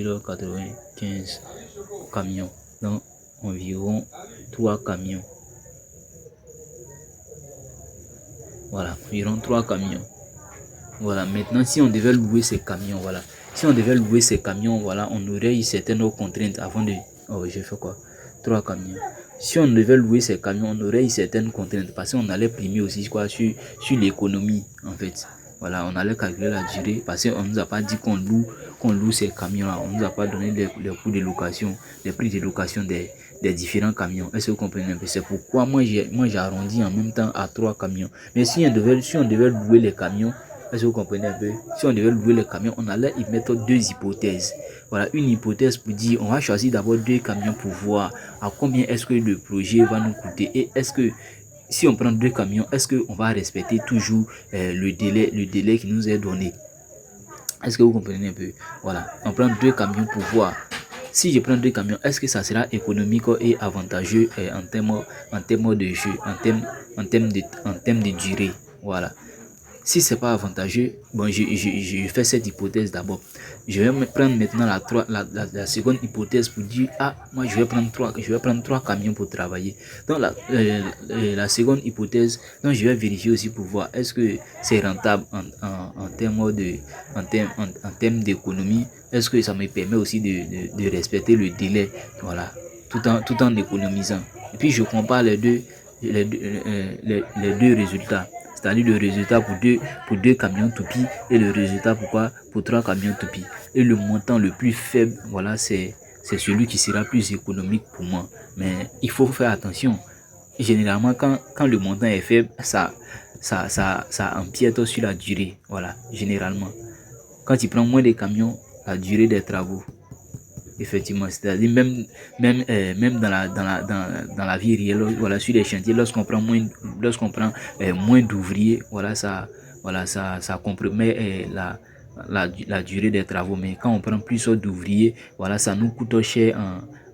95 camions, donc environ 3 camions. Voilà, environ 3 camions. Voilà, maintenant si on devait louer ces camions, voilà. Si on devait louer ces camions, voilà, on aurait eu certaines contraintes avant de... Oh, j'ai fait quoi? 3 camions. Si on devait louer ces camions, on aurait eu certaines contraintes parce qu'on allait primer aussi quoi, sur l'économie en fait. Voilà, on allait calculer la durée parce qu'on ne nous a pas dit qu'on loue ces camions-là. On ne nous a pas donné les coûts de location, les prix de location des différents camions. Est-ce que vous comprenez un peu? C'est pourquoi moi j'ai arrondi en même temps à 3 camions. Mais si on devait louer les camions, est-ce que vous comprenez un peu? Si on devait louer les camions, on allait y mettre 2 hypothèses. Voilà, une hypothèse pour dire, on va choisir d'abord 2 camions pour voir à combien est-ce que le projet va nous coûter. Et est-ce que, si on prend 2 camions, est-ce qu'on va respecter toujours le délai qui nous est donné? Est-ce que vous comprenez un peu? Voilà, on prend 2 camions pour voir. Si je prends 2 camions, est-ce que ça sera économique et avantageux en termes de jeu, en termes de durée? Voilà. Si c'est pas avantageux, bon, je fais cette hypothèse d'abord. Je vais me prendre maintenant la seconde hypothèse pour dire, ah, moi je vais prendre 3 camions pour travailler. Donc la seconde hypothèse, donc je vais vérifier aussi pour voir est-ce que c'est rentable en termes d'économie. Est-ce que ça me permet aussi de respecter le délai, voilà, tout en économisant. Et puis je compare les deux résultats. C'est-à-dire le résultat pour deux camions toupies et le résultat pour 3 camions toupies. Et le montant le plus faible, voilà, c'est celui qui sera plus économique pour moi. Mais il faut faire attention. Généralement, quand le montant est faible, ça empiète sur la durée. Voilà, généralement. Quand tu prends moins de camions, la durée des travaux, effectivement, c'est-à-dire même dans la vie réelle, voilà, sur les chantiers, lorsqu'on prend moins d'ouvriers, voilà, ça compromet la durée des travaux. Mais quand on prend plus d'ouvriers, voilà, ça nous coûte cher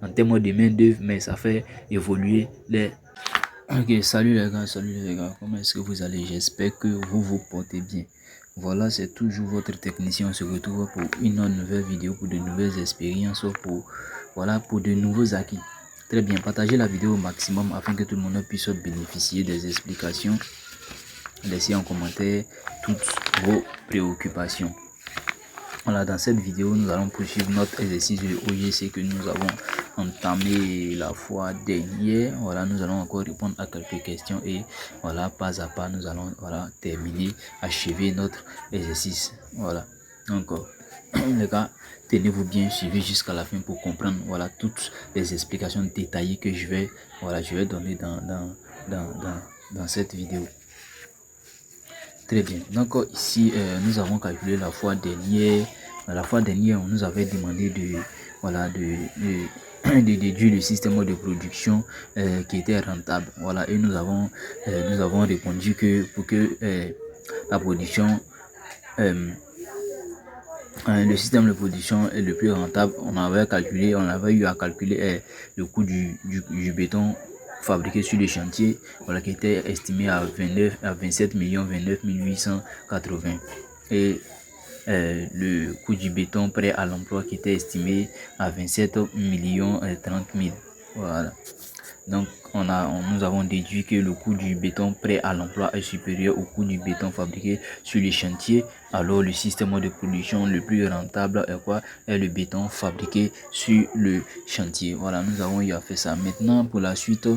en termes de main d'œuvre, mais ça fait évoluer les... Ok, salut les gars, comment est-ce que vous allez? J'espère que vous vous portez bien. Voilà, c'est toujours votre technicien. On se retrouve pour une nouvelle vidéo, pour de nouvelles expériences, pour de nouveaux acquis. Très bien, partagez la vidéo au maximum afin que tout le monde puisse bénéficier des explications. Laissez en commentaire toutes vos préoccupations. Voilà, dans cette vidéo, nous allons poursuivre notre exercice de OGC que nous avons entamé la fois dernière. Voilà, nous allons encore répondre à quelques questions et voilà, pas à pas, nous allons terminer, achever notre exercice. Voilà, donc les gars, tenez-vous bien, suivez jusqu'à la fin pour comprendre voilà toutes les explications détaillées que je vais donner dans cette vidéo. Très bien. Donc ici, nous avons calculé la fois dernière. La fois dernière, on nous avait demandé de déduire le système de production qui était rentable. Voilà, et nous avons répondu que pour que la production, le système de production est le plus rentable, on avait eu à calculer le coût du béton fabriqué sur le chantier, voilà, qui était estimé à 27 880 et le coût du béton prêt à l'emploi qui était estimé à 27 30 000. Voilà. Donc nous avons déduit que le coût du béton prêt à l'emploi est supérieur au coût du béton fabriqué sur les chantiers. Alors le système de production le plus rentable est le béton fabriqué sur le chantier. Voilà, nous avons eu à faire ça. Maintenant pour la suite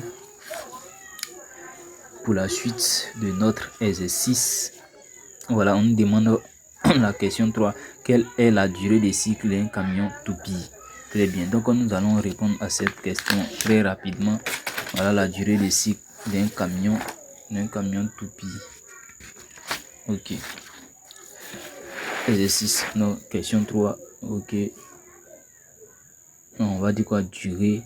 de notre exercice, voilà, on nous demande la question 3. Quelle est la durée de cycle d'un camion toupie? Très bien, donc nous allons répondre à cette question très rapidement. Voilà la durée de cycle d'un camion toupie. Ok. Exercice, non, question 3. Ok. Non, on va dire quoi? Durée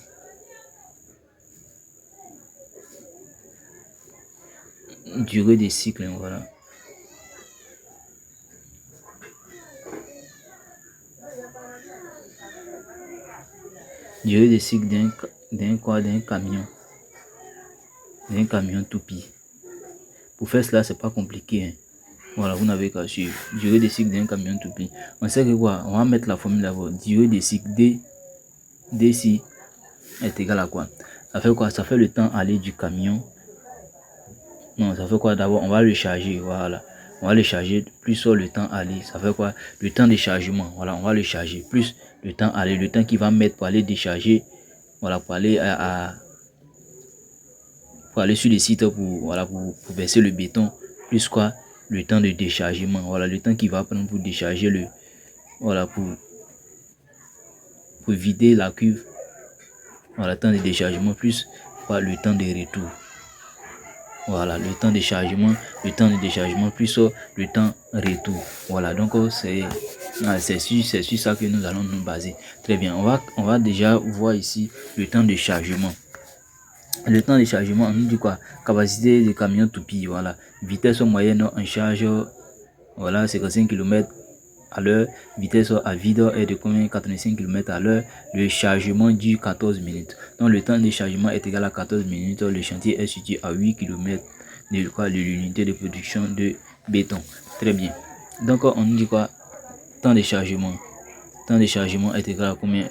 de cycle, voilà. Durée de cycle d'un camion toupie. Pour faire cela, c'est pas compliqué, hein. Voilà, vous n'avez qu'à suivre. Durée de cycle d'un camion toupie. On sait que quoi? On va mettre la formule d'abord. Durée de cycle DC est égal à quoi? Ça fait quoi? Ça fait le temps aller du camion. Non, ça fait quoi? D'abord, on va le charger. Voilà. On va le charger plus le temps aller. Ça fait quoi? Le temps de chargement. Voilà, on va le charger. Plus le temps aller. Le temps qu'il va mettre pour aller décharger. Voilà, pour aller pour aller sur le site voilà, pour verser le béton. Plus quoi? Le temps de déchargement. Voilà, le temps qu'il va prendre pour décharger le. Voilà, pour vider la cuve. Voilà, le temps de déchargement plus quoi? Le temps de retour. Voilà, le temps de chargement, plus le temps retour. Voilà, donc c'est sur ça que nous allons nous baser. Très bien, on va déjà voir ici le temps de chargement. Le temps de chargement, on nous dit quoi? Capacité de camion toupie, voilà. Vitesse moyenne en charge, voilà, 55 km à l'heure. Vitesse à vide est de combien? 85 km à l'heure. Le chargement dure 14 minutes. Donc le temps de chargement est égal à 14 minutes. Le chantier est situé à 8 km de l'unité de production de béton. Très bien. Donc on nous dit quoi? Temps de chargement. Temps de chargement est égal à combien?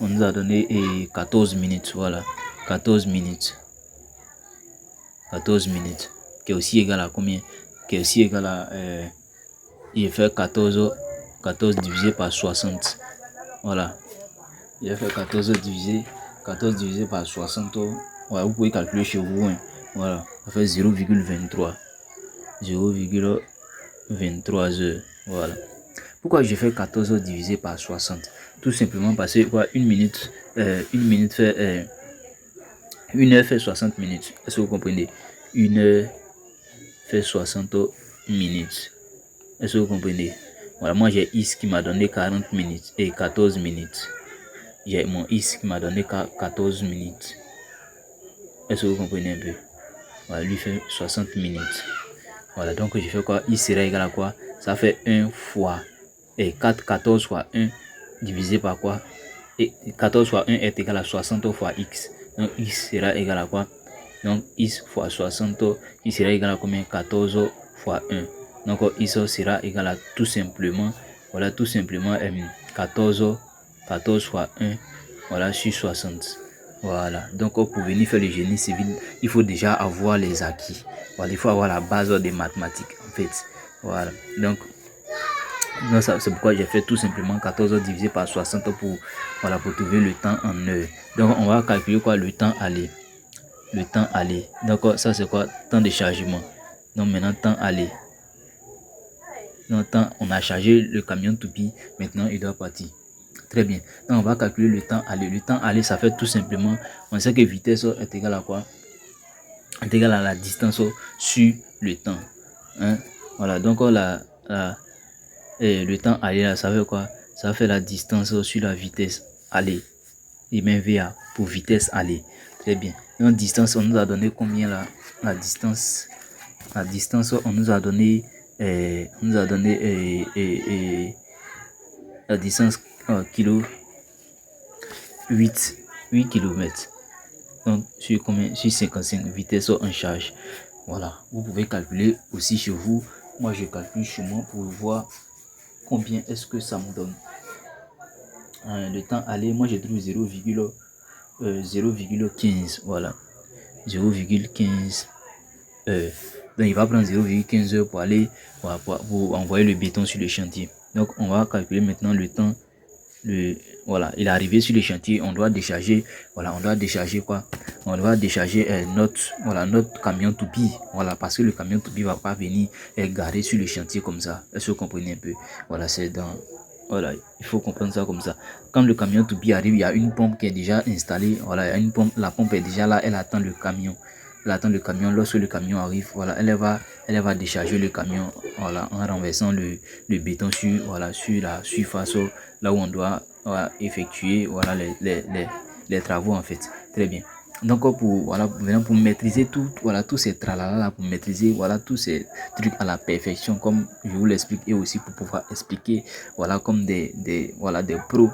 On nous a donné 14 minutes. Voilà. 14 minutes. 14 minutes. Qui est aussi égal à combien? Qui est aussi égal à il fait 14 divisé par 60. Voilà. Il a fait 14 divisé par 60. Voilà, vous pouvez calculer chez vous. Hein. Voilà. Ça fait 0,23. 0,23 heures. Voilà. Pourquoi j'ai fait 14 divisé par 60? Tout simplement parce que quoi, une heure fait 60 minutes. Est-ce que vous comprenez? Une heure fait 60 minutes. Est-ce que vous comprenez? Voilà, moi j'ai X qui m'a donné 40 minutes et 14 minutes. J'ai mon X qui m'a donné 14 minutes. Est-ce que vous comprenez un peu? Voilà, lui fait 60 minutes. Voilà, donc je fais quoi? X sera égal à quoi? Ça fait 1 fois 14 fois 1 divisé par quoi? Et 14 fois 1 est égal à 60 fois X. Donc X sera égal à quoi? Donc X fois 60, X sera égal à combien? 14 fois 1. Donc X sera égal à tout simplement, voilà, tout simplement 14 fois 1, voilà, sur 60. Voilà, donc pour venir faire le génie civil, il faut déjà avoir les acquis. Voilà, il faut avoir la base des mathématiques en fait. Voilà, donc c'est pourquoi j'ai fait tout simplement 14 divisé par 60 pour trouver le temps en heure. Donc on va calculer quoi? Le temps aller. Le temps aller. Donc ça c'est quoi? Temps de chargement. Donc maintenant temps aller. Donc temps, on a chargé le camion toupie. Maintenant il doit partir. Très bien. Donc on va calculer le temps aller. Le temps aller, ça fait tout simplement, on sait que vitesse est égale à quoi? Est égale à la distance sur le temps. Hein? Voilà, donc le temps aller là, ça fait quoi? Ça fait la distance sur la vitesse aller. Et même VA pour vitesse aller. Très bien. Donc distance, on nous a donné combien là? La distance, on nous a donné la distance kilo 8 km. Donc sur combien? Sur 55 vitesse en charge. Voilà, vous pouvez calculer aussi chez vous. Moi je calcule chez moi pour voir combien est-ce que ça me donne. Le temps aller, moi je trouve 0,15. Voilà, 0,15 heures. Donc il va prendre 0,15 heures pour aller pour envoyer le béton sur le chantier. Donc on va calculer maintenant le temps. Voilà, il est arrivé sur le chantier, on doit décharger. Voilà, on doit décharger quoi? On doit décharger notre camion toupie. Voilà, parce que le camion toupie va pas venir garer sur le chantier comme ça. Est-ce que vous comprenez un peu? Voilà, c'est dans. Voilà, il faut comprendre ça comme ça. Quand le camion toupie arrive, il y a une pompe qui est déjà installée. Voilà, il y a une pompe, la pompe est déjà là, elle attend le camion. Elle attend le camion. Lorsque le camion arrive, voilà, elle va décharger le camion, voilà, en renversant le béton sur la surface là où on doit effectuer voilà les travaux en fait. Très bien. Donc pour maîtriser tous ces tralala là, pour maîtriser tous ces trucs à la perfection comme je vous l'explique, et aussi pour pouvoir expliquer comme des pros.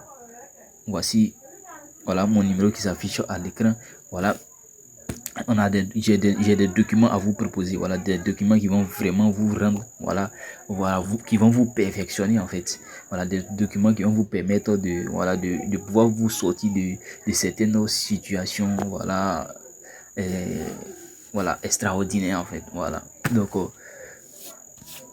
Voici mon numéro qui s'affiche à l'écran. Voilà, j'ai des documents à vous proposer, voilà, des documents qui vont vraiment vous rendre, voilà, qui vont vous perfectionner en fait, voilà, des documents qui vont vous permettre de pouvoir vous sortir de certaines situations, voilà, voilà, extraordinaires en fait, voilà. Donc,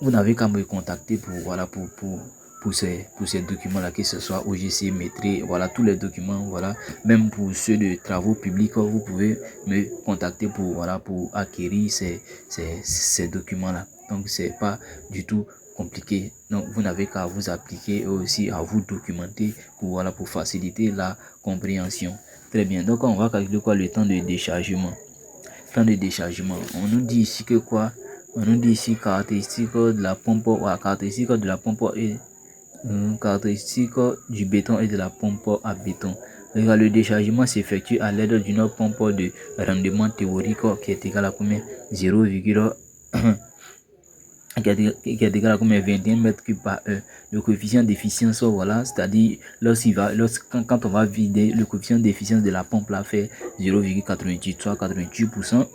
vous n'avez qu'à me contacter pour ces documents-là, que ce soit OGC, Maîtrise, voilà, tous les documents, voilà, même pour ceux de travaux publics, vous pouvez me contacter pour acquérir ces documents-là. Donc, c'est pas du tout compliqué. Donc, vous n'avez qu'à vous appliquer aussi à vous documenter pour faciliter la compréhension. Très bien. Donc, on va calculer quoi le temps de déchargement. Temps de déchargement. On nous dit ici que quoi? On nous dit ici caractéristique de la pompe, caractéristique de la pompe et caractéristique du béton et de la pompe à béton. Le déchargement s'effectue à l'aide d'une pompe de rendement théorique qui est égale à combien? 0, qui est égal à combien? 21 mètres cubes par heure. Le coefficient d'efficience, voilà, c'est-à-dire quand on va vider, le coefficient d'efficience de la pompe là fait 0,88, soit 88%.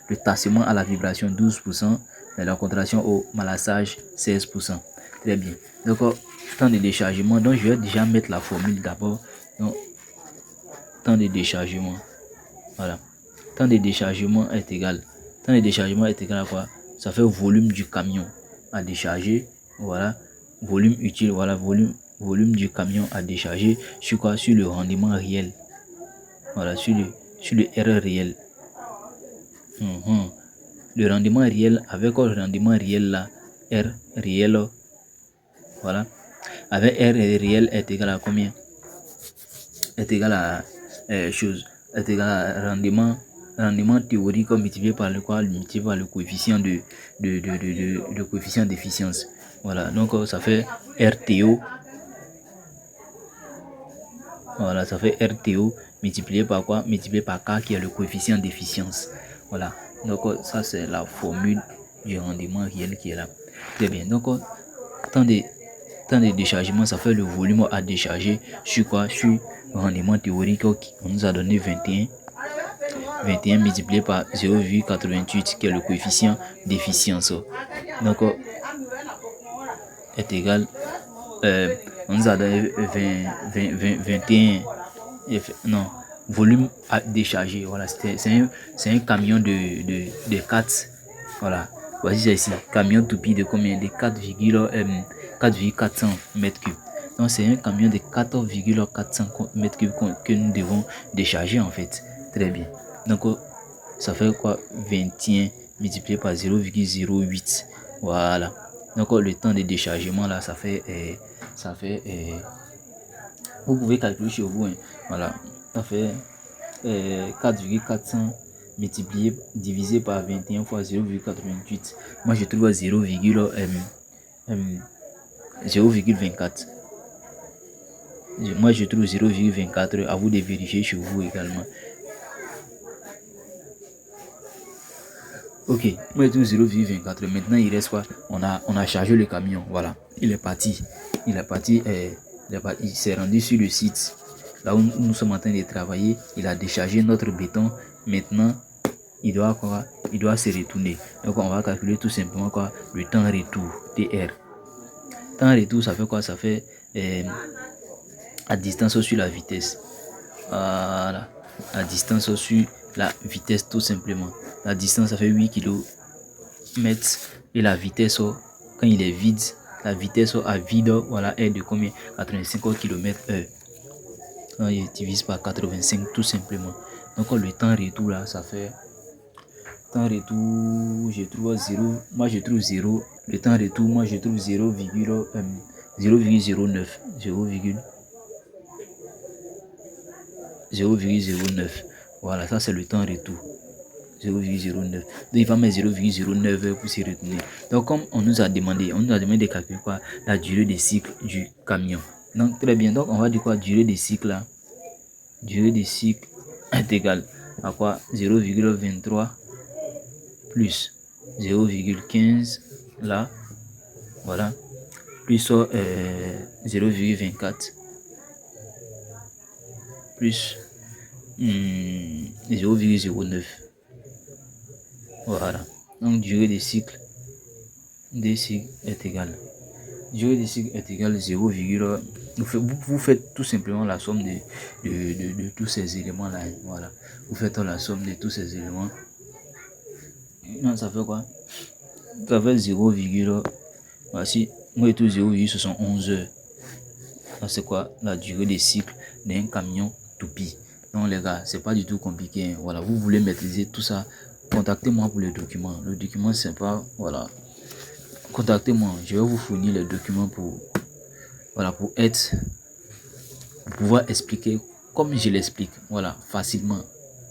Le tassement à la vibration 12%, et la contraction au malassage 16%. Très bien. Donc, temps de déchargement. Donc, je vais déjà mettre la formule d'abord. Donc, temps de déchargement. Voilà. Temps de déchargement est égal. Temps de déchargement est égal à quoi? Ça fait volume du camion à décharger. Voilà. Volume utile. Voilà. Volume du camion à décharger. Sur quoi? Sur le rendement réel. Voilà. Sur le R réel. Le rendement réel avec le rendement réel là, R réel, voilà, avec R réel est égal à combien? Est égal à est égal à rendement théorique multiplié par le quoi? Multiplié par le coefficient le coefficient d'efficience. Voilà, donc ça fait RTO. Voilà, ça fait RTO multiplié par quoi? Multiplié par K qui est le coefficient d'efficience. Voilà. Donc, ça, c'est la formule du rendement réel qui est là. Très bien. Donc, temps de déchargement, ça fait le volume à décharger sur quoi? Sur le rendement théorique on nous a donné 21. 21 multiplié par 0,88 qui est le coefficient d'efficience. Donc, est égal. On nous a donné 21. Non. Volume à décharger, voilà, c'est un camion de 4, voilà, voici c'est ici, camion toupie de combien? De 4,400 mètres cubes. Donc c'est un camion de 4,400 mètres cubes que nous devons décharger en fait. Très bien. Donc ça fait quoi? 21 multiplié par 0,08, voilà. Donc le temps de déchargement là, ça fait vous pouvez calculer chez vous, hein. Voilà, ça fait 4,400 multiplié divisé par 21 fois 0,88. Moi je trouve 0,24. Moi je trouve 0,24. À vous de vérifier chez vous également. Ok, moi je trouve 0,24. Maintenant il reste quoi? On a chargé le camion, voilà, il est parti, il s'est rendu sur le site là où nous sommes en train de travailler. Il a déchargé notre béton. Maintenant il doit se retourner. Donc on va calculer tout simplement quoi? Le temps retour, TR. Temps retour, ça fait quoi? Ça fait à distance sur la vitesse. Voilà, à distance sur la vitesse tout simplement. La distance, ça fait 8 km. Et la vitesse, quand il est vide, la vitesse à vide, voilà, est de combien? 85 km/h. Il divise par 85 tout simplement. Donc le temps retour là, ça fait temps retour, je trouve 0. Moi je trouve 0. Le temps retour, moi je trouve 0,09. 0,09. Voilà, ça c'est le temps retour. 0,09. Donc il va mettre 0,09 pour s'y retenir. Donc comme on nous a demandé de calculer quoi? La durée de cycle du camion. Donc très bien. Donc on va dire quoi? Durée de cycle là. Durée de cycle est égale à quoi? 0,23 plus 0,15 là. Voilà. Plus 0,24 plus 0,09. Voilà. Donc, durée des cycles des cycles est égale. Durée des cycles est égale 0, vous faites tout simplement la somme de tous ces éléments-là. Voilà. Vous faites la somme de tous ces éléments. Non, ça fait quoi? Ça fait 0, voici. Moi et tout 0,71 heures. C'est quoi la durée des cycles d'un camion toupie? Donc les gars, c'est pas du tout compliqué, hein. Voilà, vous voulez maîtriser tout ça, contactez-moi pour le document. Le document c'est pas, voilà, contactez-moi, je vais vous fournir les documents pour, voilà, pour pouvoir expliquer comme je l'explique, voilà, facilement.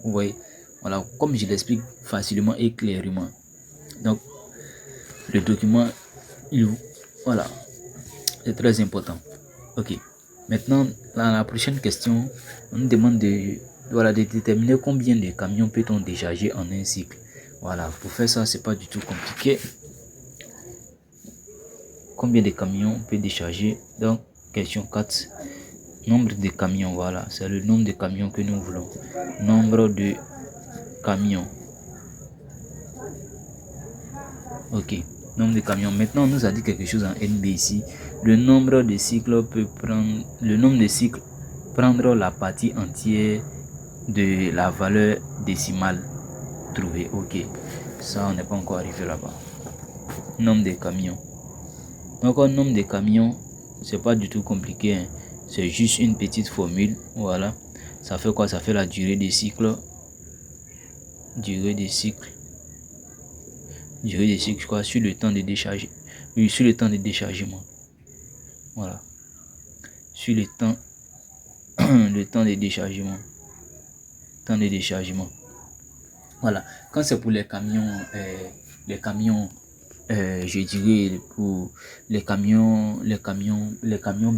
Vous voyez, voilà, comme je l'explique facilement et clairement. Donc le document, voilà, c'est très important. Ok. Maintenant, la prochaine question, on nous demande de déterminer combien de camions peut-on décharger en un cycle. Voilà, pour faire ça, c'est pas du tout compliqué. Combien de camions on peut décharger? Donc, question 4. Nombre de camions, voilà, c'est le nombre de camions que nous voulons. Nombre de camions. Ok. Nombre de camions. Maintenant, on nous a dit quelque chose en NB ici. Le nombre de cycles peut prendre, le nombre de cycles prendre la partie entière de la valeur décimale trouvée. Ok. Ça, on n'est pas encore arrivé là-bas. Nombre de camions. Donc, un nombre de camions, c'est pas du tout compliqué, hein. C'est juste une petite formule. Voilà. Ça fait quoi? Ça fait la durée des cycles. Durée des cycles. Durée des cycles, quoi, sur le temps de décharge. Oui, sur le temps de déchargement. Voilà. Sur le temps, le temps de déchargement. Temps de déchargement. Voilà. Quand c'est pour les camions, je dirais pour les camions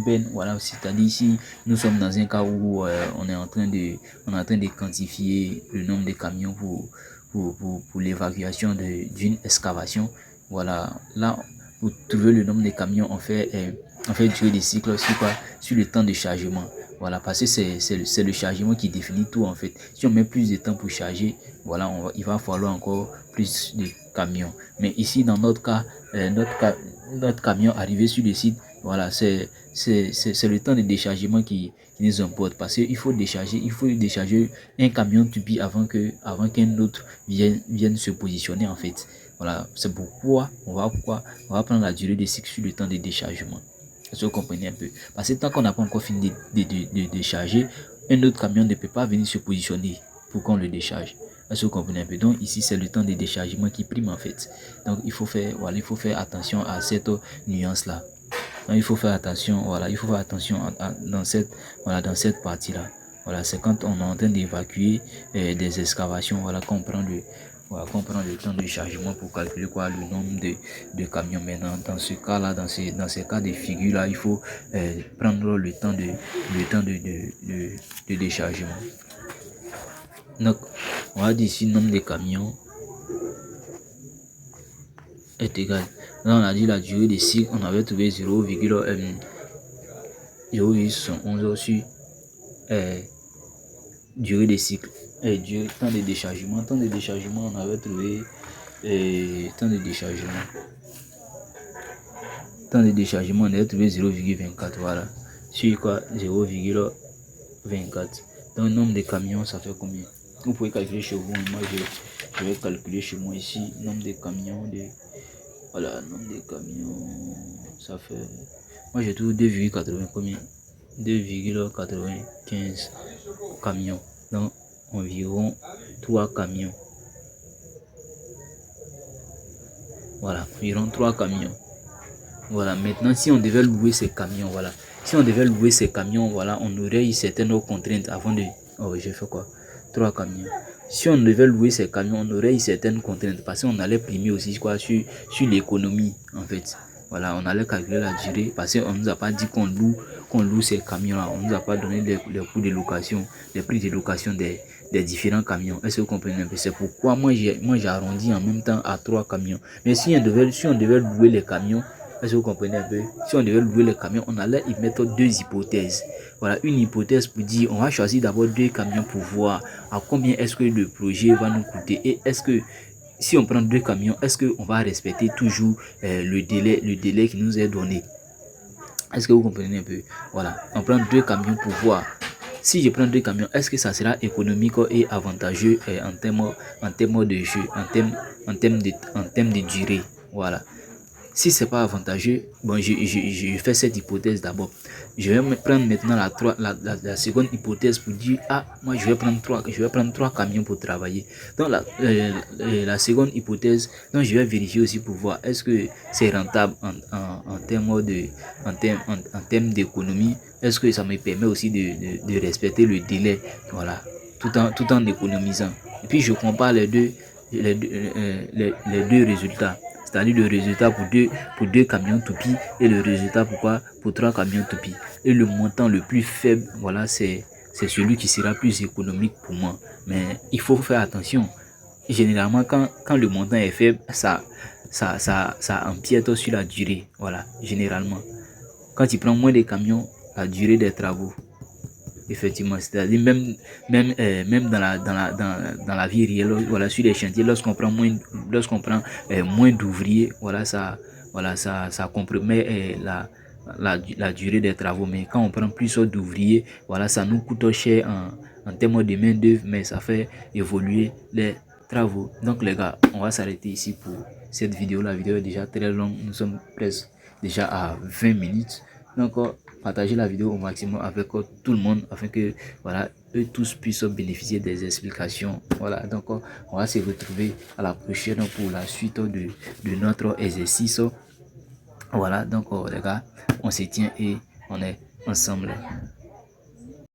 bennes, voilà, c'est-à-dire ici nous sommes dans un cas où on est en train de quantifier le nombre de camions pour l'évacuation d'une excavation. Voilà, là pour trouver le nombre de camions on fait durée des cycles sur quoi? Sur le temps de chargement. Voilà, parce que c'est le chargement qui définit tout en fait. Si on met plus de temps pour charger, voilà, il va falloir encore plus de camions. Mais ici, dans notre cas, notre camion arrivé sur le site, voilà, c'est le temps de déchargement qui nous importe. Parce qu'il faut décharger un camion tubi avant qu'un autre vienne se positionner en fait. Voilà, c'est pourquoi on va prendre la durée de cycle sur le temps de déchargement. Est-ce que vous comprenez un peu? Parce que tant qu'on n'a pas encore fini de décharger, un autre camion ne peut pas venir se positionner pour qu'on le décharge. Est-ce que vous comprenez un peu? Donc ici c'est le temps de déchargement qui prime en fait. Donc il faut faire attention à cette nuance là. Donc il faut faire attention, voilà, dans cette partie là. Voilà, c'est quand on est en train d'évacuer des excavations, voilà, qu'on prend le temps de chargement pour calculer quoi, le nombre de camions. Mais dans ce cas là, dans ces cas de figure là, il faut prendre le temps de déchargement. Donc on va dire ici nombre de camions est égal. Là on a dit la durée des cycles, on avait trouvé 0,11 sur durée des cycles. Temps de déchargement. Temps de déchargement, on avait trouvé temps de déchargement. Temps de déchargement, on avait trouvé 0,24. Voilà. Sur quoi? 0,24. Donc nombre de camions, ça fait combien? Vous pouvez calculer chez vous. Moi je vais calculer chez moi ici. Nombre de camions voilà, nombre de camions, ça fait. Moi j'ai trouvé 2,80 combien? 2,95 camions. Donc environ 3 camions. Voilà, environ 3 camions. Voilà, maintenant si on devait louer ces camions, voilà. Si on devait louer ces camions, voilà, on aurait eu certaines contraintes avant de. Oh, j'ai fait quoi? 3 camions. Si on devait louer ces camions, on aurait eu certaines contraintes parce qu'on allait primer aussi quoi sur l'économie en fait. Voilà, on allait calculer la durée parce qu'on ne nous a pas dit qu'on loue ces camions-là. On ne nous a pas donné les coûts de location, les prix de location des différents camions. Est-ce que vous comprenez un peu? C'est pourquoi moi j'ai arrondi en même temps à 3 camions. Mais si on devait louer les camions, est-ce que vous comprenez un peu? Si on devait louer les camions, on allait y mettre 2 hypothèses. Voilà, une hypothèse pour dire, on va choisir d'abord 2 camions pour voir à combien est-ce que le projet va nous coûter et est-ce que si on prend 2 camions, est-ce qu'on va respecter toujours le délai qui nous est donné? Est-ce que vous comprenez un peu? Voilà, on prend 2 camions pour voir. Si je prends 2 camions, est-ce que ça sera économique et avantageux en termes de jeu, en termes de durée? Voilà. Si c'est pas avantageux, bon, je fais cette hypothèse d'abord. Je vais me prendre maintenant la seconde hypothèse pour dire, ah, moi je vais prendre 3 camions pour travailler. Donc la seconde hypothèse, donc je vais vérifier aussi pour voir est-ce que c'est rentable en termes d'économie. Est-ce que ça me permet aussi de respecter le délai, voilà, tout en économisant. Et puis je compare les deux résultats. C'est-à-dire le résultat pour deux camions toupies et le résultat pour 3 camions toupies. Et le montant le plus faible, voilà, c'est celui qui sera plus économique pour moi. Mais il faut faire attention. Généralement, quand le montant est faible, ça empiète sur la durée. Voilà, généralement. Quand tu prends moins de camions, la durée des travaux, effectivement, c'est-à-dire même dans la vie réelle, voilà, sur les chantiers, lorsqu'on prend moins d'ouvriers, voilà, ça compromet la durée des travaux. Mais quand on prend plus d'ouvriers, voilà, ça nous coûte cher en termes de main d'œuvre, mais ça fait évoluer les travaux. Donc les gars, on va s'arrêter ici pour cette vidéo. La vidéo est déjà très longue, nous sommes presque déjà à 20 minutes. Donc partagez la vidéo au maximum avec tout le monde afin que voilà, eux tous puissent bénéficier des explications. Voilà, donc on va se retrouver à la prochaine pour la suite de notre exercice. Voilà, donc les gars, on se tient et on est ensemble.